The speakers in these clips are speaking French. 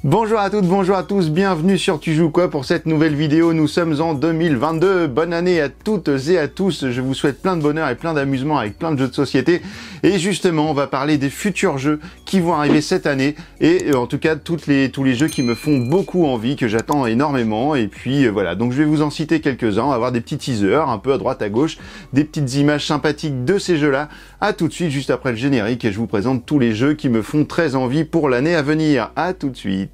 Bonjour à toutes, bonjour à tous, bienvenue sur Tu joues quoi pour cette nouvelle vidéo. Nous sommes en 2022, bonne année à toutes et à tous, je vous souhaite plein de bonheur et plein d'amusement avec plein de jeux de société. Et justement, on va parler des futurs jeux qui vont arriver cette année et en tout cas tous les jeux qui me font beaucoup envie, que j'attends énormément. Et puis voilà, donc je vais vous en citer quelques-uns, on va avoir des petits teasers un peu à droite à gauche, des petites images sympathiques de ces jeux-là. À tout de suite, juste après le générique, et je vous présente tous les jeux qui me font très envie pour l'année à venir. À tout de suite.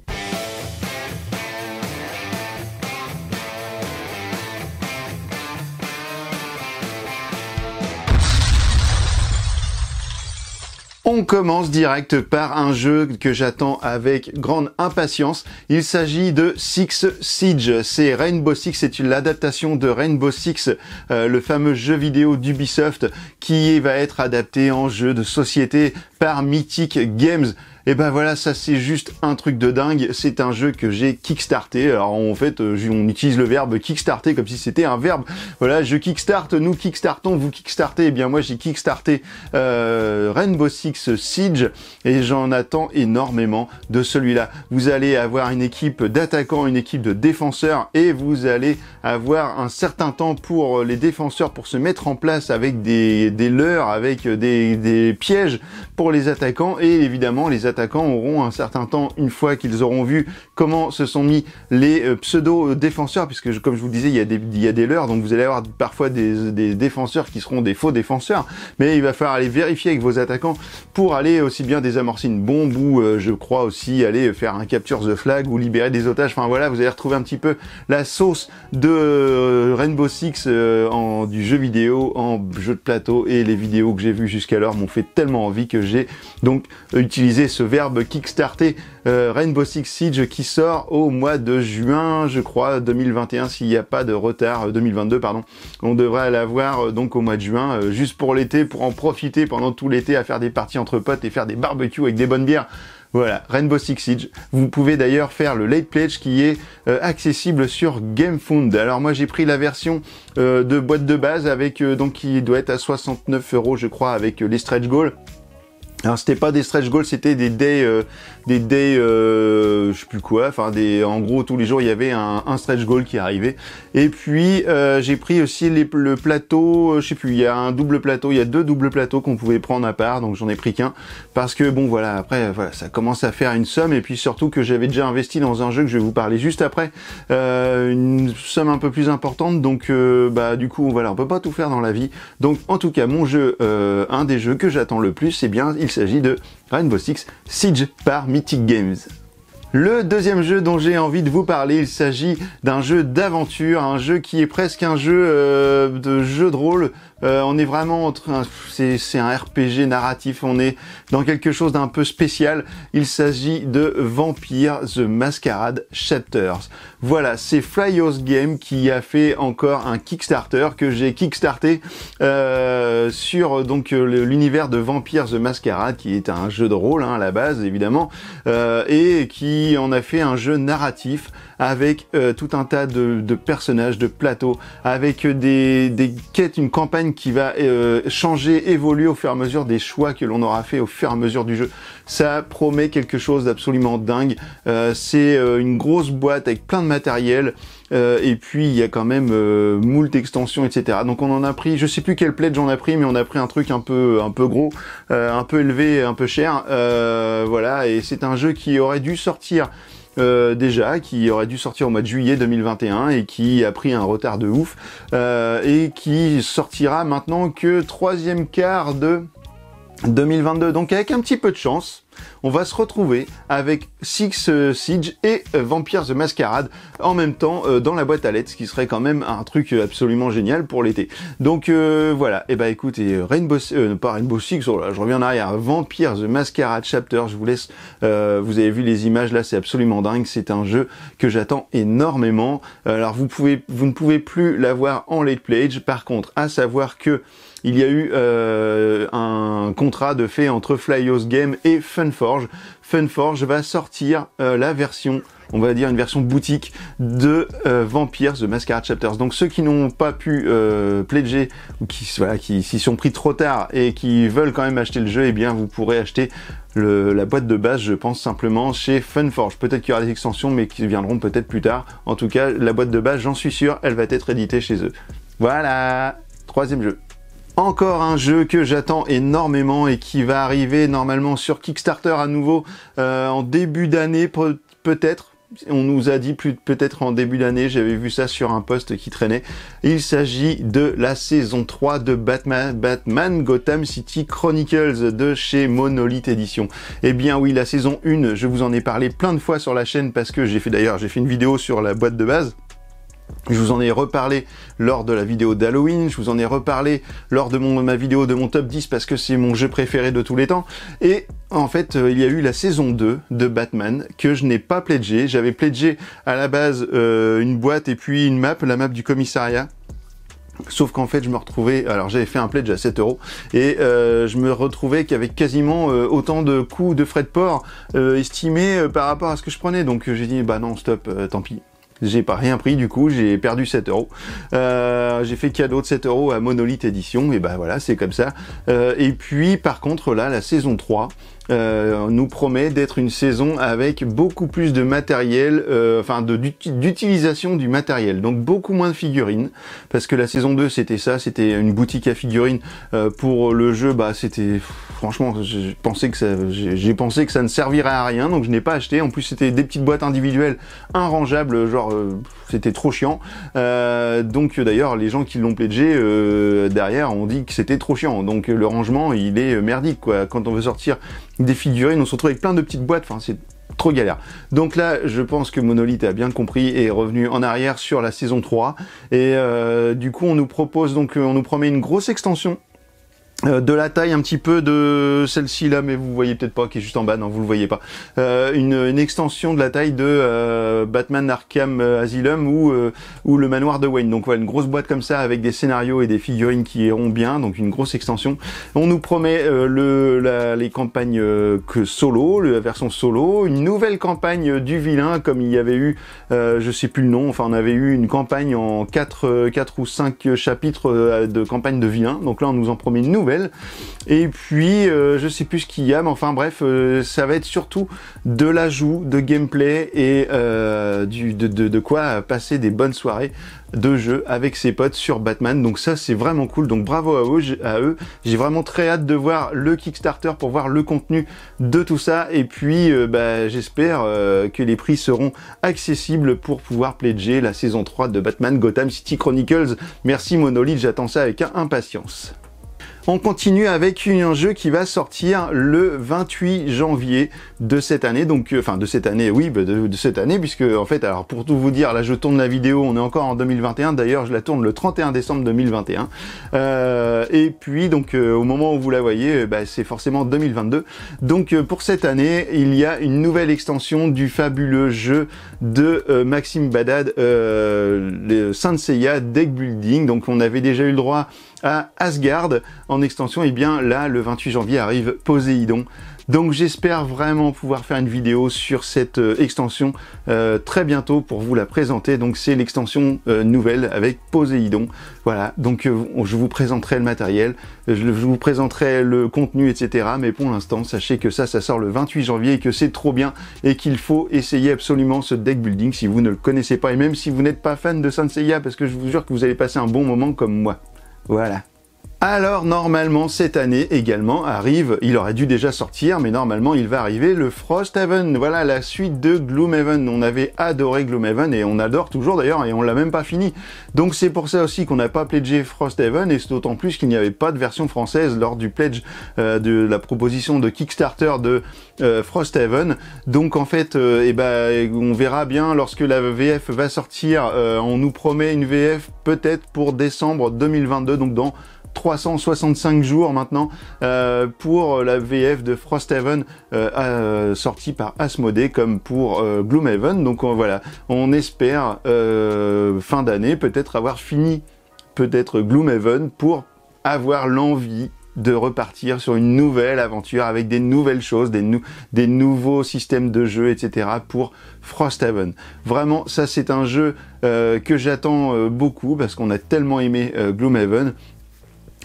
On commence direct par un jeu que j'attends avec grande impatience. Il s'agit de Six Siege. C'est Rainbow Six, c'est l'adaptation de Rainbow Six, le fameux jeu vidéo d'Ubisoft qui va être adapté en jeu de société par Mythic Games. Et ben voilà, ça c'est juste un truc de dingue. C'est un jeu que j'ai kickstarté. Alors en fait, on utilise le verbe kickstarter comme si c'était un verbe. Voilà, je kickstart, nous kickstartons, vous kickstartez. Eh bien moi j'ai kickstarté Rainbow Six Siege et j'en attends énormément de celui-là. Vous allez avoir une équipe d'attaquants, une équipe de défenseurs et vous allez avoir un certain temps pour les défenseurs pour se mettre en place avec des leurres, avec des pièges pour les attaquants, et évidemment les attaquants auront un certain temps, une fois qu'ils auront vu comment se sont mis les pseudo-défenseurs, puisque comme je vous le disais, il y a des leurres, donc vous allez avoir parfois des défenseurs qui seront des faux défenseurs, mais il va falloir aller vérifier avec vos attaquants pour aller aussi bien désamorcer une bombe ou je crois aussi aller faire un capture the flag ou libérer des otages. Enfin voilà, vous allez retrouver un petit peu la sauce de Rainbow Six du jeu vidéo en jeu de plateau, et les vidéos que j'ai vues jusqu'alors m'ont fait tellement envie que j'ai donc utilisé ce verbe kickstarter Rainbow Six Siege qui sort au mois de juin, je crois, 2021, s'il n'y a pas de retard, 2022 pardon. On devrait l'avoir donc au mois de juin, juste pour l'été, pour en profiter pendant tout l'été à faire des parties entre potes et faire des barbecues avec des bonnes bières. Voilà, Rainbow Six Siege. Vous pouvez d'ailleurs faire le late pledge qui est accessible sur GameFound. Alors moi j'ai pris la version de boîte de base avec donc qui doit être à 69 € je crois, avec les stretch goals. Alors c'était pas des stretch goals, c'était des days, je sais plus quoi, enfin en gros tous les jours il y avait un stretch goal qui arrivait. Et puis j'ai pris aussi le plateau, je sais plus, il y a un double plateau, il y a deux doubles plateaux qu'on pouvait prendre à part, donc j'en ai pris qu'un parce que bon voilà, après voilà, ça commence à faire une somme, et puis surtout que j'avais déjà investi dans un jeu que je vais vous parler juste après, une somme un peu plus importante, donc bah du coup voilà, on peut pas tout faire dans la vie. Donc en tout cas mon jeu, un des jeux que j'attends le plus, c'est bien, il s'agit de Rainbow Six Siege par Mythic Games. Le deuxième jeu dont j'ai envie de vous parler, il s'agit d'un jeu d'aventure, un jeu qui est presque un jeu de rôle. On est vraiment c'est un RPG narratif, on est dans quelque chose d'un peu spécial. Il s'agit de Vampire the Masquerade Chapters. Voilà, c'est Flyos Game qui a fait encore un Kickstarter que j'ai kickstarté sur donc l'univers de Vampire the Masquerade, qui est un jeu de rôle à la base évidemment, et qui en a fait un jeu narratif avec tout un tas de personnages, de plateaux, avec des quêtes, une campagne qui va changer, évoluer au fur et à mesure des choix que l'on aura fait au fur et à mesure du jeu. Ça promet quelque chose d'absolument dingue. C'est une grosse boîte avec plein de matériel, et puis il y a quand même moult extensions, etc. Donc on en a pris, je sais plus quel pledge on a pris, mais on a pris un truc un peu gros, un peu élevé, un peu cher. Voilà, et c'est un jeu qui aurait dû sortir qui aurait dû sortir au mois de juillet 2021 et qui a pris un retard de ouf, et qui sortira maintenant que troisième quart de 2022. Donc avec un petit peu de chance, on va se retrouver avec Six Siege et Vampire the Masquerade en même temps dans la boîte à lettres, ce qui serait quand même un truc absolument génial pour l'été. Donc voilà, et bah écoutez, pas Rainbow Six, oh là, je reviens en arrière, Vampire the Masquerade Chapter, je vous laisse, vous avez vu les images là, c'est absolument dingue, c'est un jeu que j'attends énormément. Alors vous ne pouvez plus l'avoir en late pledge, par contre, à savoir que il y a eu un contrat de fait entre Flyos Game et Funforge. Funforge va sortir la version, on va dire une version boutique de Vampires The Masquerade Chapters. Donc ceux qui n'ont pas pu pledger ou qui s'y sont pris trop tard et qui veulent quand même acheter le jeu, eh bien vous pourrez acheter la boîte de base, je pense, simplement chez Funforge. Peut-être qu'il y aura des extensions, mais qui viendront peut-être plus tard. En tout cas, la boîte de base, j'en suis sûr, elle va être éditée chez eux. Voilà, troisième jeu. Encore un jeu que j'attends énormément et qui va arriver normalement sur Kickstarter à nouveau en début d'année, peut-être. On nous a dit peut-être en début d'année, j'avais vu ça sur un post qui traînait. Il s'agit de la saison 3 de Batman Gotham City Chronicles de chez Monolith Edition. Eh bien oui, la saison 1, je vous en ai parlé plein de fois sur la chaîne parce que j'ai fait une vidéo sur la boîte de base. Je vous en ai reparlé lors de la vidéo d'Halloween, je vous en ai reparlé lors de ma vidéo de mon top 10 parce que c'est mon jeu préféré de tous les temps. Et en fait, il y a eu la saison 2 de Batman que je n'ai pas pledgé. J'avais pledgé à la base une boîte et puis une map, la map du commissariat. Sauf qu'en fait, je me retrouvais, alors j'avais fait un pledge à 7 € et je me retrouvais qu'avec quasiment autant de coûts de frais de port estimés par rapport à ce que je prenais. Donc j'ai dit, bah non, stop, tant pis. J'ai pas rien pris, du coup, j'ai perdu 7 €. J'ai fait cadeau de 7 € à Monolith Edition, et bah voilà, c'est comme ça. Et puis, par contre, là, la saison 3 nous promet d'être une saison avec beaucoup plus de matériel, d'utilisation du matériel. Donc beaucoup moins de figurines, parce que la saison 2, c'était ça, c'était une boutique à figurines. Pour le jeu, bah c'était... Franchement, j'ai pensé que ça ne servirait à rien, donc je n'ai pas acheté. En plus, c'était des petites boîtes individuelles, inrangeables, genre c'était trop chiant. Donc d'ailleurs, les gens qui l'ont pledgé derrière ont dit que c'était trop chiant. Donc le rangement, il est merdique, quoi. Quand on veut sortir des figurines, on se retrouve avec plein de petites boîtes. Enfin, c'est trop galère. Donc là, je pense que Monolith a bien compris et est revenu en arrière sur la saison 3. Et du coup, on nous promet une grosse extension. De la taille un petit peu de celle-ci là, mais vous voyez peut-être pas, qui est juste en bas, non, vous le voyez pas. Une extension de la taille de Batman Arkham Asylum ou le manoir de Wayne. Donc voilà, une grosse boîte comme ça avec des scénarios et des figurines qui iront bien, donc une grosse extension. On nous promet les campagnes solo, la version solo, une nouvelle campagne du vilain, comme il y avait eu, je sais plus le nom, enfin on avait eu une campagne en 4 ou 5 chapitres de campagne de vilain. Donc là on nous en promet une nouvelle. Et puis je sais plus ce qu'il y a, mais enfin bref, ça va être surtout de l'ajout de gameplay et de quoi passer des bonnes soirées de jeu avec ses potes sur Batman. Donc ça c'est vraiment cool, donc bravo à eux. J'ai vraiment très hâte de voir le Kickstarter pour voir le contenu de tout ça, et puis j'espère que les prix seront accessibles pour pouvoir pledger la saison 3 de Batman Gotham City Chronicles. Merci Monolith, j'attends ça avec impatience. On continue avec un jeu qui va sortir le 28 janvier de cette année, donc enfin de cette année, oui, de cette année, puisque en fait, alors pour tout vous dire, là je tourne la vidéo, on est encore en 2021, d'ailleurs je la tourne le 31 décembre 2021, et puis donc au moment où vous la voyez, c'est forcément 2022, donc pour cette année, il y a une nouvelle extension du fabuleux jeu de Maxime Badad, le Saint Seiya Deck Building. Donc on avait déjà eu le droit à Asgard en extension, et bien là le 28 janvier arrive Poséidon. Donc j'espère vraiment pouvoir faire une vidéo sur cette extension très bientôt pour vous la présenter. Donc c'est l'extension nouvelle avec Poséidon. Voilà, donc je vous présenterai le matériel, je vous présenterai le contenu, etc. Mais pour l'instant, sachez que ça sort le 28 janvier et que c'est trop bien et qu'il faut essayer absolument ce deck building si vous ne le connaissez pas, et même si vous n'êtes pas fan de Saint Seiya, parce que je vous jure que vous allez passer un bon moment comme moi. Voilà. Alors normalement cette année également arrive, il aurait dû déjà sortir, mais normalement il va arriver le Frosthaven. Voilà la suite de Gloomhaven. On avait adoré Gloomhaven et on adore toujours d'ailleurs, et on l'a même pas fini. Donc c'est pour ça aussi qu'on n'a pas pledgé Frosthaven, et c'est d'autant plus qu'il n'y avait pas de version française lors du pledge de la proposition de Kickstarter de Frosthaven. Donc en fait, on verra bien lorsque la VF va sortir. On nous promet une VF peut-être pour décembre 2022, donc dans 365 jours maintenant, pour la VF de Frosthaven sortie par Asmodée, comme pour Gloomhaven. Donc voilà, on espère fin d'année peut-être avoir fini Gloomhaven pour avoir l'envie de repartir sur une nouvelle aventure avec des nouvelles choses, des nouveaux systèmes de jeu, etc. pour Frosthaven. Vraiment, ça c'est un jeu que j'attends beaucoup parce qu'on a tellement aimé Gloomhaven.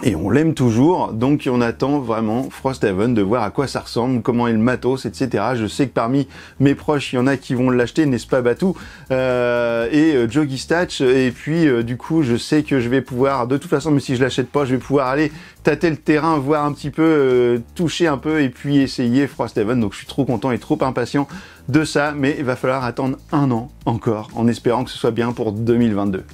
Et on l'aime toujours, donc on attend vraiment Frosthaven, de voir à quoi ça ressemble, comment est le matos, etc. Je sais que parmi mes proches, il y en a qui vont l'acheter, n'est-ce pas Batou et Joggy Statch, et puis du coup, je sais que je vais pouvoir, de toute façon, même si je l'achète pas, je vais pouvoir aller tâter le terrain, voir un petit peu, toucher un peu, et puis essayer Frosthaven. Donc je suis trop content et trop impatient de ça, mais il va falloir attendre 1 an encore, en espérant que ce soit bien pour 2022.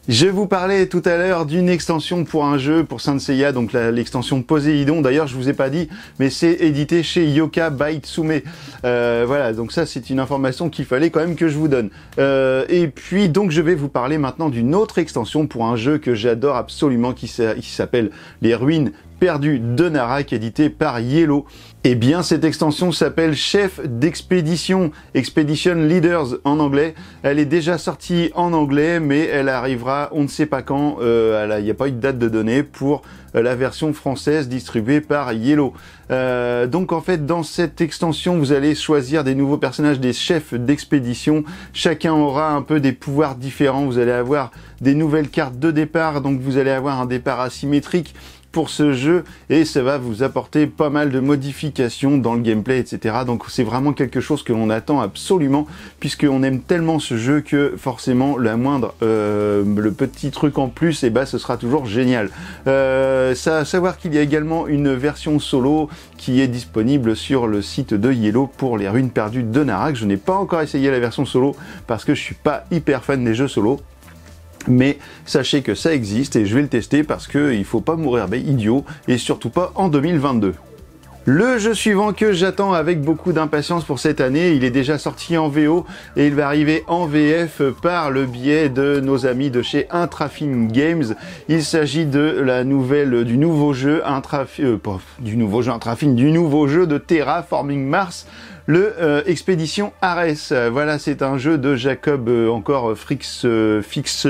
Je vous parlais tout à l'heure d'une extension pour un jeu, pour Saint Seiya, donc l'extension Poséidon. D'ailleurs, je vous ai pas dit, mais c'est édité chez Yoka by Tsume. Voilà, donc ça, c'est une information qu'il fallait quand même que je vous donne. Et puis, donc, je vais vous parler maintenant d'une autre extension pour un jeu que j'adore absolument, qui s'appelle Les Ruines Perdues de Narak, édité par Yellow. Eh bien, cette extension s'appelle Chef d'Expédition, Expedition Leaders en anglais. Elle est déjà sortie en anglais, mais elle arrivera, on ne sait pas quand, il n'y a pas eu de date de donnée pour la version française distribuée par Yellow. Donc en fait, dans cette extension, vous allez choisir des nouveaux personnages, des chefs d'expédition. Chacun aura un peu des pouvoirs différents. Vous allez avoir des nouvelles cartes de départ, donc vous allez avoir un départ asymétrique pour ce jeu, et ça va vous apporter pas mal de modifications dans le gameplay, etc. Donc c'est vraiment quelque chose que l'on attend absolument, puisqu'on aime tellement ce jeu que forcément le petit truc en plus, et bah ce sera toujours génial. Ça à savoir qu'il y a également une version solo qui est disponible sur le site de Yellow pour Les Ruines Perdues de Narak. Je n'ai pas encore essayé la version solo parce que je suis pas hyper fan des jeux solo. Mais sachez que ça existe et je vais le tester parce qu'il ne faut pas mourir idiot, et surtout pas en 2022. Le jeu suivant que j'attends avec beaucoup d'impatience pour cette année, il est déjà sorti en VO et il va arriver en VF par le biais de nos amis de chez Intrafin Games. Il s'agit du nouveau jeu de Terraforming Mars, le Expédition Ares. Voilà, c'est un jeu de Jacob Frixderius,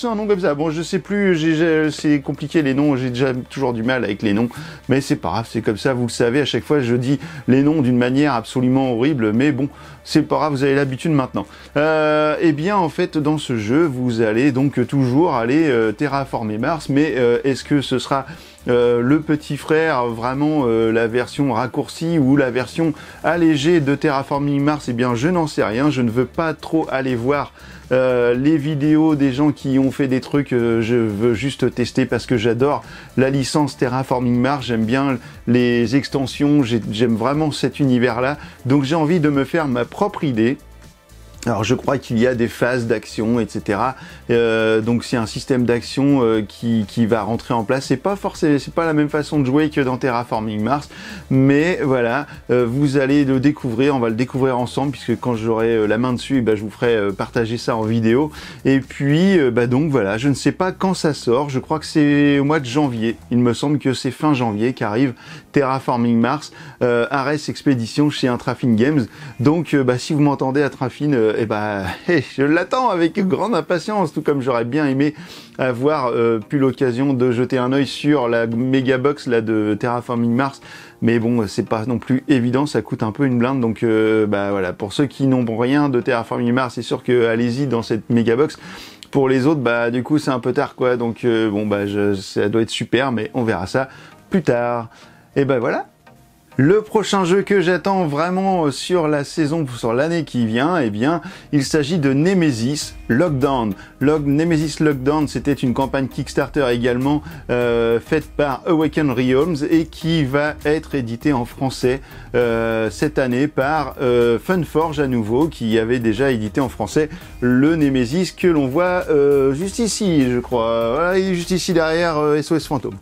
un nom comme ça. Bon, je sais plus, c'est compliqué les noms, j'ai déjà toujours du mal avec les noms, mais c'est pas grave, c'est comme ça, vous le savez, à chaque fois je dis les noms d'une manière absolument horrible, mais bon, c'est pas grave, vous avez l'habitude maintenant. Eh bien, en fait, dans ce jeu, vous allez donc toujours aller terraformer Mars, mais est-ce que ce sera le petit frère, vraiment la version raccourcie ou la version allégée de Terraforming Mars? Eh bien, je n'en sais rien, je ne veux pas trop aller voir les vidéos des gens qui ont fait des trucs, je veux juste tester parce que j'adore la licence Terraforming Mars, j'aime bien les extensions, j'aime vraiment cet univers-là, donc j'ai envie de me faire ma propre idée. Alors je crois qu'il y a des phases d'action, etc. Donc c'est un système d'action qui va rentrer en place. C'est pas la même façon de jouer que dans Terraforming Mars, mais voilà, vous allez le découvrir, on va le découvrir ensemble, puisque quand j'aurai la main dessus, je vous ferai partager ça en vidéo. Et puis donc voilà, je ne sais pas quand ça sort, je crois que c'est au mois de janvier. Il me semble que c'est fin janvier qu'arrive Terraforming Mars, Ares Expédition chez Intrafin Games. Donc si vous m'entendez, Intrafin, je l'attends avec grande impatience, tout comme j'aurais bien aimé avoir pu l'occasion de jeter un œil sur la méga box là de Terraforming Mars, mais bon, c'est pas non plus évident, ça coûte un peu une blinde, donc voilà, pour ceux qui n'ont rien de Terraforming Mars, c'est sûr que allez-y dans cette méga box. Pour les autres, du coup c'est un peu tard quoi, donc ça doit être super, mais on verra ça plus tard. Et voilà. Le prochain jeu que j'attends vraiment sur la saison, sur l'année qui vient, eh bien, il s'agit de Nemesis Lockdown. Nemesis Lockdown, c'était une campagne Kickstarter également faite par Awaken Realms et qui va être éditée en français cette année par Funforge à nouveau, qui avait déjà édité en français le Nemesis que l'on voit juste ici, je crois. Voilà, il est juste ici derrière SOS Fantôme.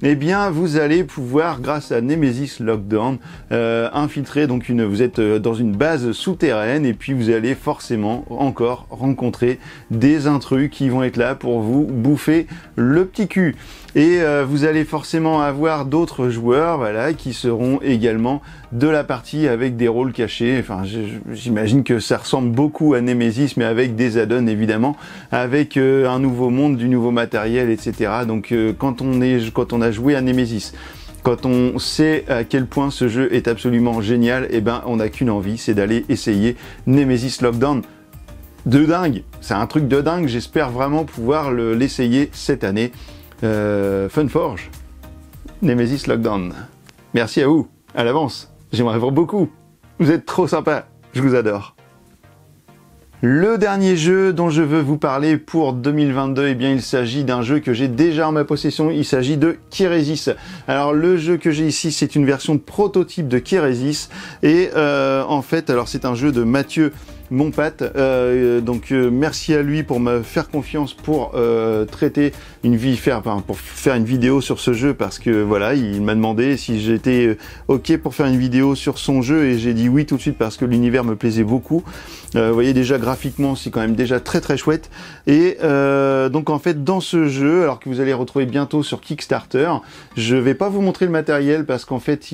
eh bien vous allez pouvoir, grâce à Nemesis Lockdown, infiltrer, donc vous êtes dans une base souterraine, et puis vous allez forcément encore rencontrer des intrus qui vont être là pour vous bouffer le petit cul. Et vous allez forcément avoir d'autres joueurs, voilà, qui seront également de la partie avec des rôles cachés. Enfin, j'imagine que ça ressemble beaucoup à Nemesis, mais avec des add-ons évidemment, avec un nouveau monde, du nouveau matériel, etc. Donc quand on a joué à Nemesis, quand on sait à quel point ce jeu est absolument génial, eh ben on n'a qu'une envie, c'est d'aller essayer Nemesis Lockdown. De dingue, c'est un truc de dingue. J'espère vraiment pouvoir l'essayer cette année. Funforge, Nemesis Lockdown. Merci à vous, à l'avance. J'aimerais voir beaucoup. Vous êtes trop sympa. Je vous adore. Le dernier jeu dont je veux vous parler pour 2022, eh bien il s'agit d'un jeu que j'ai déjà en ma possession, il s'agit de Kérésis. Alors le jeu que j'ai ici, c'est une version prototype de Kérésis, et en fait, alors c'est un jeu de Mathieu Monpat, donc merci à lui pour me faire confiance pour pour faire une vidéo sur ce jeu, parce que voilà, il m'a demandé si j'étais ok pour faire une vidéo sur son jeu, et j'ai dit oui tout de suite parce que l'univers me plaisait beaucoup. Vous voyez, déjà graphiquement c'est quand même déjà très très chouette, et donc en fait dans ce jeu, alors que vous allez retrouver bientôt sur Kickstarter, je vais pas vous montrer le matériel parce qu'en fait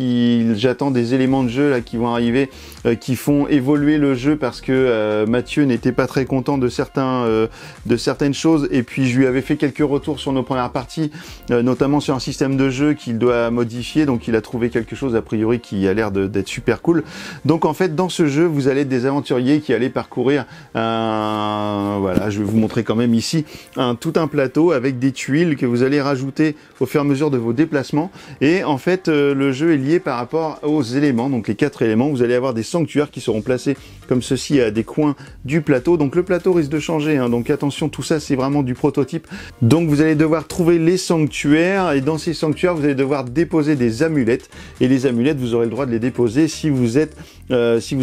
j'attends des éléments de jeu là qui vont arriver, qui font évoluer le jeu, parce que Mathieu n'était pas très content de certaines choses, et puis je lui avais fait quelques retours sur nos premières parties, notamment sur un système de jeu qu'il doit modifier, donc il a trouvé quelque chose a priori qui a l'air d'être super cool. Donc en fait dans ce jeu vous allez être des aventuriers qui allez parcourir voilà, je vais vous montrer quand même ici tout un plateau avec des tuiles que vous allez rajouter au fur et à mesure de vos déplacements, et en fait le jeu est lié par rapport aux éléments, donc les 4 éléments. Vous allez avoir des sanctuaires qui seront placés comme ceci à des coins du plateau, donc le plateau risque de changer, hein, donc attention, tout ça c'est vraiment du prototype. Donc vous allez devoir trouver les sanctuaires, et dans ces sanctuaires vous allez devoir déposer des amulettes, et les amulettes vous aurez le droit de les déposer si vous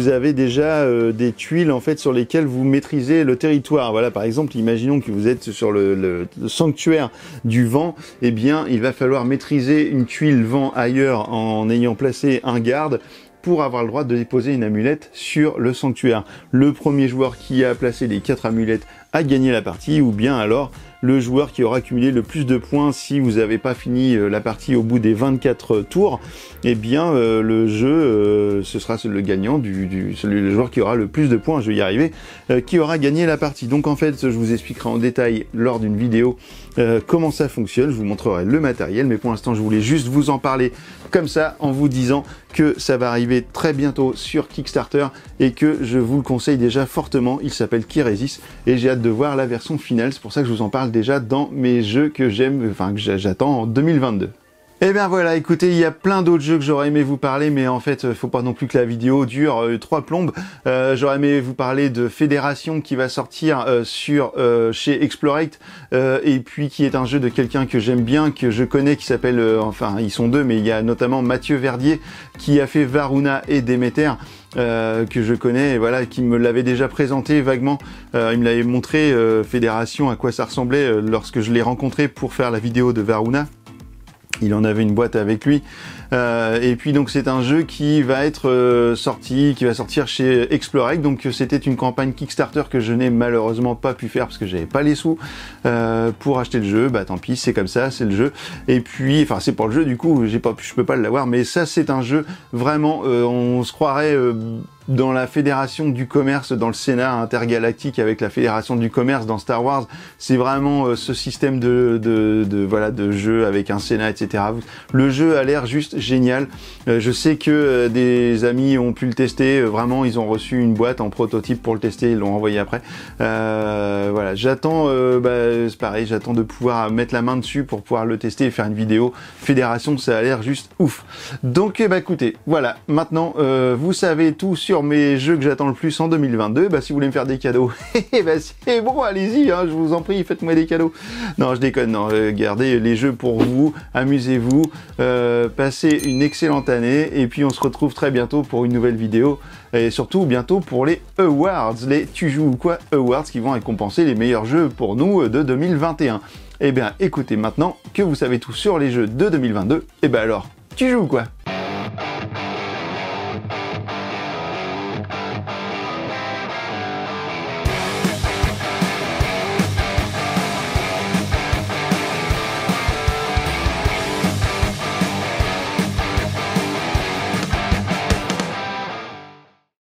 avez déjà des tuiles en fait sur lesquelles vous maîtrisez le territoire. Voilà, par exemple, imaginons que vous êtes sur le sanctuaire du vent, eh bien il va falloir maîtriser une tuile vent ailleurs en ayant placé un garde pour avoir le droit de déposer une amulette sur le sanctuaire. Le premier joueur qui a placé les 4 amulettes a gagné la partie, ou bien alors le joueur qui aura accumulé le plus de points si vous n'avez pas fini la partie au bout des 24 tours, eh bien le jeu, ce sera le gagnant, le joueur qui aura le plus de points, je vais y arriver, qui aura gagné la partie. Donc en fait, je vous expliquerai en détail lors d'une vidéo comment ça fonctionne, je vous montrerai le matériel, mais pour l'instant je voulais juste vous en parler comme ça, en vous disant que ça va arriver très bientôt sur Kickstarter, et que je vous le conseille déjà fortement. Il s'appelle Kérésis, et j'ai hâte de voir la version finale, c'est pour ça que je vous en parle déjà dans mes jeux que j'aime, enfin que j'attends en 2022. Et bien voilà, écoutez, il y a plein d'autres jeux que j'aurais aimé vous parler, mais en fait, faut pas non plus que la vidéo dure 3 plombes. J'aurais aimé vous parler de Fédération qui va sortir chez Explorate, et puis qui est un jeu de quelqu'un que j'aime bien, que je connais, qui s'appelle, enfin ils sont deux, mais il y a notamment Mathieu Verdier qui a fait Varuna et Déméter. Que je connais, et voilà, qui me l'avait déjà présenté vaguement. Il me l'avait montré, Fédération, à quoi ça ressemblait lorsque je l'ai rencontré pour faire la vidéo de Varuna. Il en avait une boîte avec lui. Et puis donc c'est un jeu qui va être qui va sortir chez Explorate. Donc c'était une campagne Kickstarter que je n'ai malheureusement pas pu faire parce que j'avais pas les sous pour acheter le jeu. Bah tant pis, c'est comme ça, c'est le jeu. Et puis, enfin c'est pour le jeu, du coup je peux pas l'avoir. Mais ça c'est un jeu vraiment, on se croirait dans la fédération du commerce, dans le Sénat intergalactique avec la fédération du commerce dans Star Wars. C'est vraiment ce système de jeu avec un Sénat, etc. Le jeu a l'air juste génial. Je sais que des amis ont pu le tester. Vraiment, ils ont reçu une boîte en prototype pour le tester. Ils l'ont envoyé après. Voilà, j'attends. C'est pareil, j'attends de pouvoir mettre la main dessus pour pouvoir le tester et faire une vidéo. Fédération, ça a l'air juste ouf. Donc, écoutez, voilà. Maintenant, vous savez tout sur mes jeux que j'attends le plus en 2022. Si vous voulez me faire des cadeaux, c'est bon, allez-y, hein, je vous en prie, faites-moi des cadeaux. Non, je déconne, non, gardez les jeux pour vous, amusez-vous, passez passez une excellente année et puis on se retrouve très bientôt pour une nouvelle vidéo et surtout bientôt pour les Awards, les Tu joues ou quoi Awards qui vont récompenser les meilleurs jeux pour nous de 2021. Eh bien écoutez, maintenant que vous savez tout sur les jeux de 2022, eh bien alors, tu joues ou quoi?